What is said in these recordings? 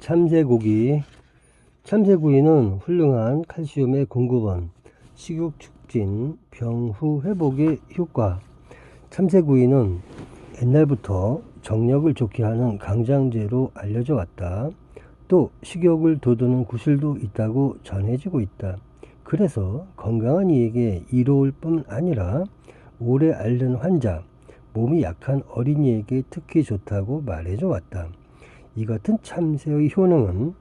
참새고기. 참새구이는 훌륭한 칼슘의 공급원, 식욕 촉진, 병후 회복의 효과. 참새구이는 옛날부터 정력을 좋게 하는 강장제로 알려져 왔다. 또 식욕을 돋우는 구실도 있다고 전해지고 있다. 그래서 건강한 이에게 이로울 뿐 아니라 오래 앓는 환자, 몸이 약한 어린이에게 특히 좋다고 말해줘 왔다. 이 같은 참새의 효능은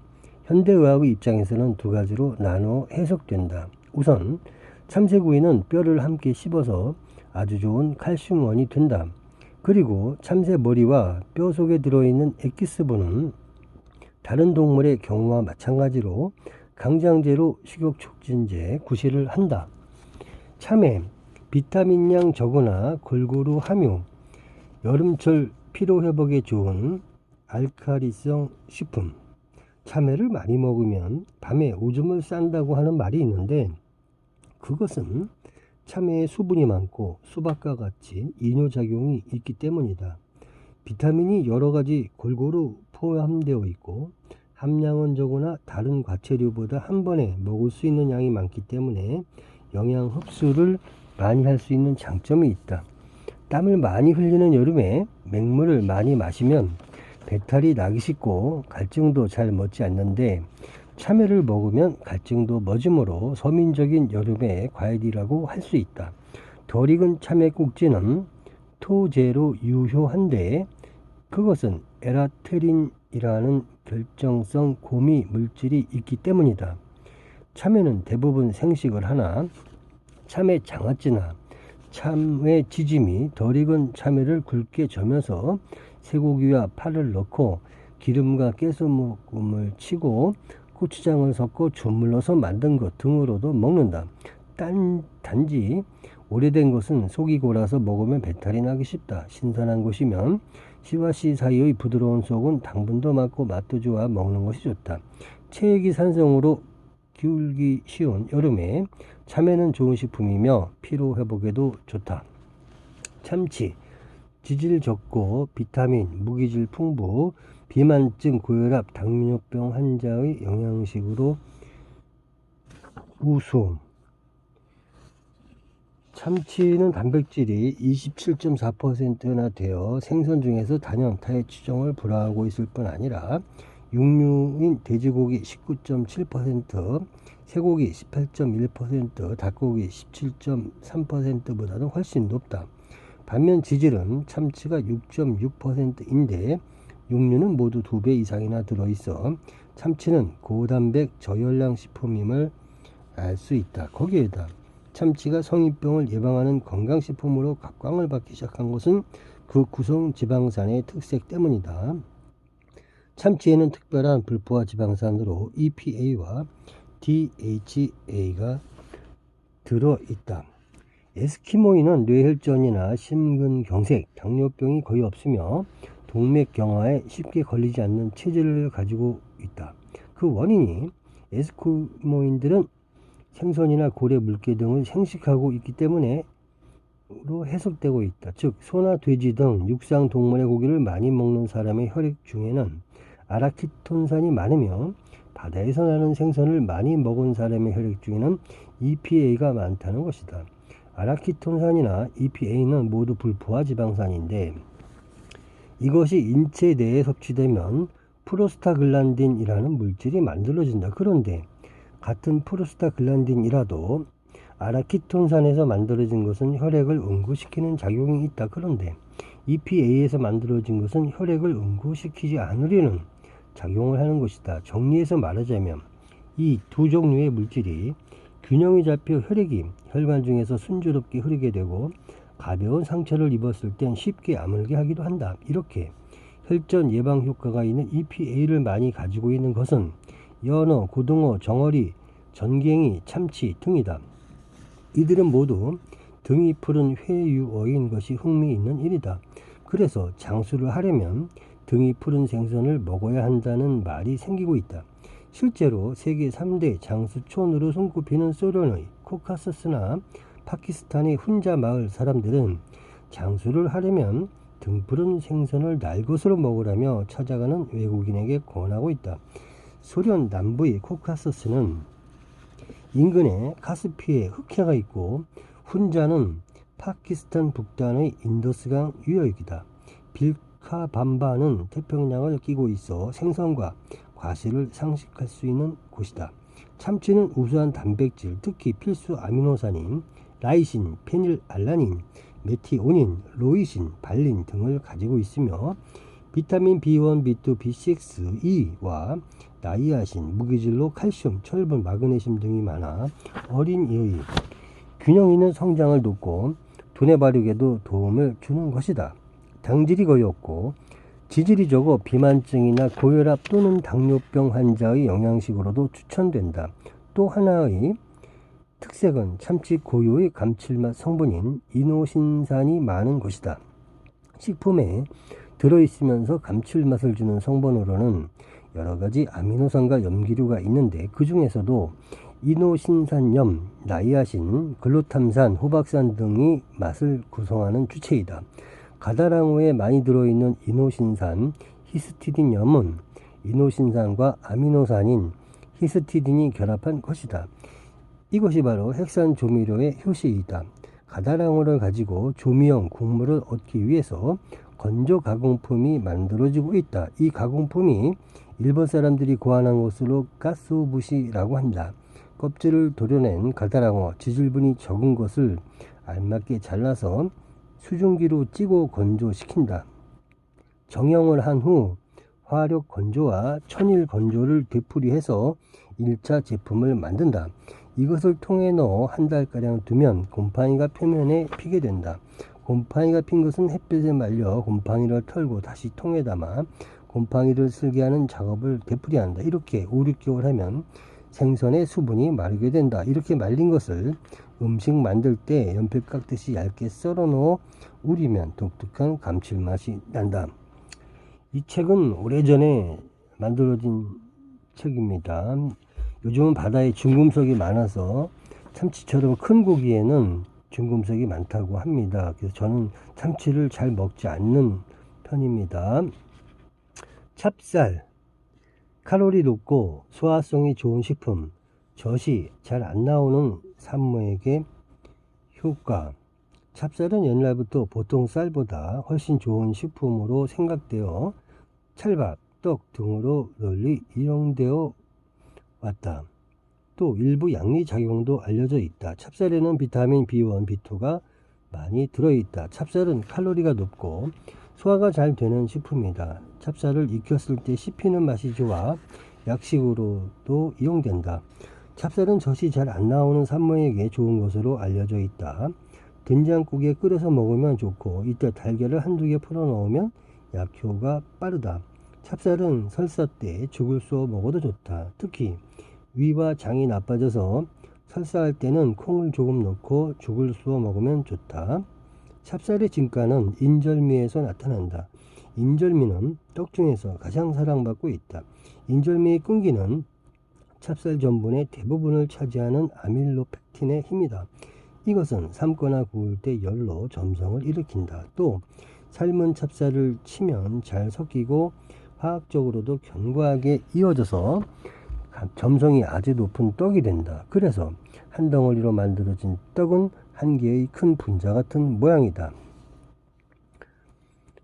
현대의학의 입장에서는 두 가지로 나눠 해석된다. 우선 참새구이는 뼈를 함께 씹어서 아주 좋은 칼슘원이 된다. 그리고 참새 머리와 뼈 속에 들어있는 엑기스분은 다른 동물의 경우와 마찬가지로 강장제로 식욕 촉진제 구실을 한다. 참외, 비타민량 적으나 골고루 함유, 여름철 피로회복에 좋은 알칼리성 식품. 참외를 많이 먹으면 밤에 오줌을 싼다고 하는 말이 있는데, 그것은 참외에 수분이 많고 수박과 같이 이뇨작용이 있기 때문이다. 비타민이 여러가지 골고루 포함되어 있고 함량은 적으나 다른 과채류보다 한 번에 먹을 수 있는 양이 많기 때문에 영양 흡수를 많이 할 수 있는 장점이 있다. 땀을 많이 흘리는 여름에 맹물을 많이 마시면 배탈이 나기 쉽고 갈증도 잘 멎지 않는데, 참외를 먹으면 갈증도 멎으므로 서민적인 여름의 과일이라고 할 수 있다. 덜 익은 참외 꼭지는 토제로 유효한데, 그것은 에라테린이라는 결정성 고미 물질이 있기 때문이다. 참외는 대부분 생식을 하나 참외 장아찌나 참외 지짐이 덜 익은 참외를 굵게 저며서 쇠고기와 파를 넣고 기름과 깨소금을 치고 고추장을 섞어 주물러서 만든 것 등으로도 먹는다. 단지 오래된 것은 속이 골아서 먹으면 배탈이 나기 쉽다. 신선한 것이면 씨와 씨 사이의 부드러운 속은 당분도 많고 맛도 좋아 먹는 것이 좋다. 체액이 산성으로 기울기 쉬운 여름에 참외는 좋은 식품이며 피로 회복에도 좋다. 참치, 지질 적고 비타민, 무기질 풍부, 비만증, 고혈압, 당뇨병 환자의 영양식으로 우수. 참치는 단백질이 27.4%나 되어 생선 중에서 단연 타의 추종을 불허하고 있을 뿐 아니라 육류인 돼지고기 19.7%, 쇠고기 18.1%, 닭고기 17.3%보다는 훨씬 높다. 반면 지질은 참치가 6.6%인데 육류는 모두 2배 이상이나 들어있어 참치는 고단백 저열량 식품임을 알 수 있다. 거기에다 참치가 성인병을 예방하는 건강식품으로 각광을 받기 시작한 것은 그 구성지방산의 특색 때문이다. 참치에는 특별한 불포화 지방산으로 EPA와 DHA가 들어있다. 에스키모인은 뇌혈전이나 심근경색, 당뇨병이 거의 없으며 동맥경화에 쉽게 걸리지 않는 체질을 가지고 있다. 그 원인이 에스키모인들은 생선이나 고래, 물개 등을 생식하고 있기 때문에 로 해석되고 있다. 즉 소나 돼지 등 육상 동물의 고기를 많이 먹는 사람의 혈액 중에는 아라키톤산이 많으며 바다에서 나는 생선을 많이 먹은 사람의 혈액 중에는 EPA가 많다는 것이다. 아라키톤산이나 EPA는 모두 불포화 지방산인데, 이것이 인체 내에 섭취되면 프로스타글란딘이라는 물질이 만들어진다. 그런데 같은 프로스타글란딘이라도 아라키톤산에서 만들어진 것은 혈액을 응고시키는 작용이 있다. 그런데 EPA에서 만들어진 것은 혈액을 응고시키지 않으려는 작용을 하는 것이다. 정리해서 말하자면 이 두 종류의 물질이 균형이 잡혀 혈액이 혈관 중에서 순조롭게 흐르게 되고 가벼운 상처를 입었을 땐 쉽게 아물게 하기도 한다. 이렇게 혈전 예방 효과가 있는 EPA를 많이 가지고 있는 것은 연어, 고등어, 정어리, 전갱이, 참치 등이다. 이들은 모두 등이 푸른 회유어인 것이 흥미있는 일이다. 그래서 장수를 하려면 등이 푸른 생선을 먹어야 한다는 말이 생기고 있다. 실제로 세계 3대 장수촌으로 손꼽히는 소련의 코카서스나 파키스탄의 훈자 마을 사람들은 장수를 하려면 등푸른 생선을 날 것으로 먹으라며 찾아가는 외국인에게 권하고 있다. 소련 남부의 코카서스는 인근에 카스피해 흑해가 있고 훈자는 파키스탄 북단의 인더스강 유역이다. 빌카밤바는 태평양을 끼고 있어 생선과 과실을 상식할 수 있는 곳이다. 참치는 우수한 단백질, 특히 필수 아미노산인 라이신, 페닐알라닌, 메티오닌, 로이신, 발린 등을 가지고 있으며 비타민 B1, B2, B6, E와 나이아신, 무기질로 칼슘, 철분, 마그네슘 등이 많아 어린이의 균형 있는 성장을 돕고 두뇌 발육에도 도움을 주는 것이다. 당질이 거의 없고 지질이 적어 비만증이나 고혈압 또는 당뇨병 환자의 영양식으로도 추천된다. 또 하나의 특색은 참치 고유의 감칠맛 성분인 이노신산이 많은 것이다. 식품에 들어있으면서 감칠맛을 주는 성분으로는 여러가지 아미노산과 염기류가 있는데 그 중에서도 이노신산염, 나이아신, 글루탐산, 호박산 등이 맛을 구성하는 주체이다. 가다랑어에 많이 들어있는 이노신산, 히스티딘염은 이노신산과 아미노산인 히스티딘이 결합한 것이다. 이것이 바로 핵산 조미료의 효시이다. 가다랑어를 가지고 조미형 국물을 얻기 위해서 건조 가공품이 만들어지고 있다. 이 가공품이 일본 사람들이 고안한 것으로 가스오부시라고 한다. 껍질을 도려낸 가다랑어, 지질분이 적은 것을 알맞게 잘라서 수증기로 찌고 건조시킨다. 정형을 한 후 화력 건조와 천일 건조를 되풀이해서 1차 제품을 만든다. 이것을 통에 넣어 한 달가량 두면 곰팡이가 표면에 피게 된다. 곰팡이가 핀 것은 햇볕에 말려 곰팡이를 털고 다시 통에 담아 곰팡이를 쓸게 하는 작업을 되풀이한다. 이렇게 5, 6개월 하면 생선의 수분이 마르게 된다. 이렇게 말린 것을 음식 만들 때 연필 깎듯이 얇게 썰어 넣어 우리면 독특한 감칠맛이 난다. 이 책은 오래전에 만들어진 책입니다. 요즘은 바다에 중금속이 많아서 참치처럼 큰 고기에는 중금속이 많다고 합니다. 그래서 저는 참치를 잘 먹지 않는 편입니다. 찹쌀, 칼로리 높고 소화성이 좋은 식품, 젖이 잘 안 나오는 산모에게 효과. 찹쌀은 옛날부터 보통 쌀보다 훨씬 좋은 식품으로 생각되어 찰밥, 떡 등으로 널리 이용되어 왔다. 또 일부 양리작용도 알려져 있다. 찹쌀에는 비타민 B1, B2가 많이 들어있다. 찹쌀은 칼로리가 높고 소화가 잘 되는 식품이다. 찹쌀을 익혔을 때 씹히는 맛이 좋아 약식으로도 이용된다. 찹쌀은 젖이 잘 안 나오는 산모에게 좋은 것으로 알려져 있다. 된장국에 끓여서 먹으면 좋고 이때 달걀을 한두 개 풀어 넣으면 약효가 빠르다. 찹쌀은 설사 때 죽을 쏘아 먹어도 좋다. 특히 위와 장이 나빠져서 설사할 때는 콩을 조금 넣고 죽을 쏘아 먹으면 좋다. 찹쌀의 진가는 인절미에서 나타난다. 인절미는 떡 중에서 가장 사랑받고 있다. 인절미의 끈기는 찹쌀 전분의 대부분을 차지하는 아밀로펙틴의 힘이다. 이것은 삶거나 구울 때 열로 점성을 일으킨다. 또 삶은 찹쌀을 치면 잘 섞이고 화학적으로도 견고하게 이어져서 점성이 아주 높은 떡이 된다. 그래서 한 덩어리로 만들어진 떡은 한 개의 큰 분자 같은 모양이다.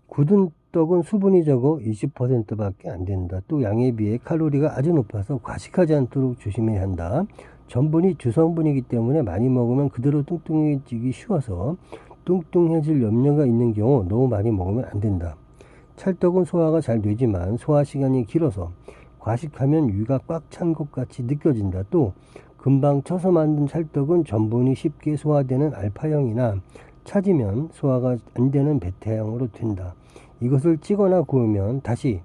굳은 떡은 수분이 적어 20%밖에 안 된다. 또 양에 비해 칼로리가 아주 높아서 과식하지 않도록 조심해야 한다. 전분이 주성분이기 때문에 많이 먹으면 그대로 뚱뚱해지기 쉬워서 뚱뚱해질 염려가 있는 경우 너무 많이 먹으면 안 된다. 찰떡은 소화가 잘 되지만 소화 시간이 길어서 과식하면 위가 꽉 찬 것 같이 느껴진다. 또 금방 쳐서 만든 찰떡은 전분이 쉽게 소화되는 알파형이나 차지면 소화가 안 되는 베타형으로 된다. 이것을 찌거나 구우면 다시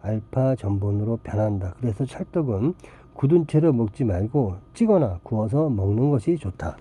알파 전분으로 변한다. 그래서 찰떡은 굳은 채로 먹지 말고 찌거나 구워서 먹는 것이 좋다.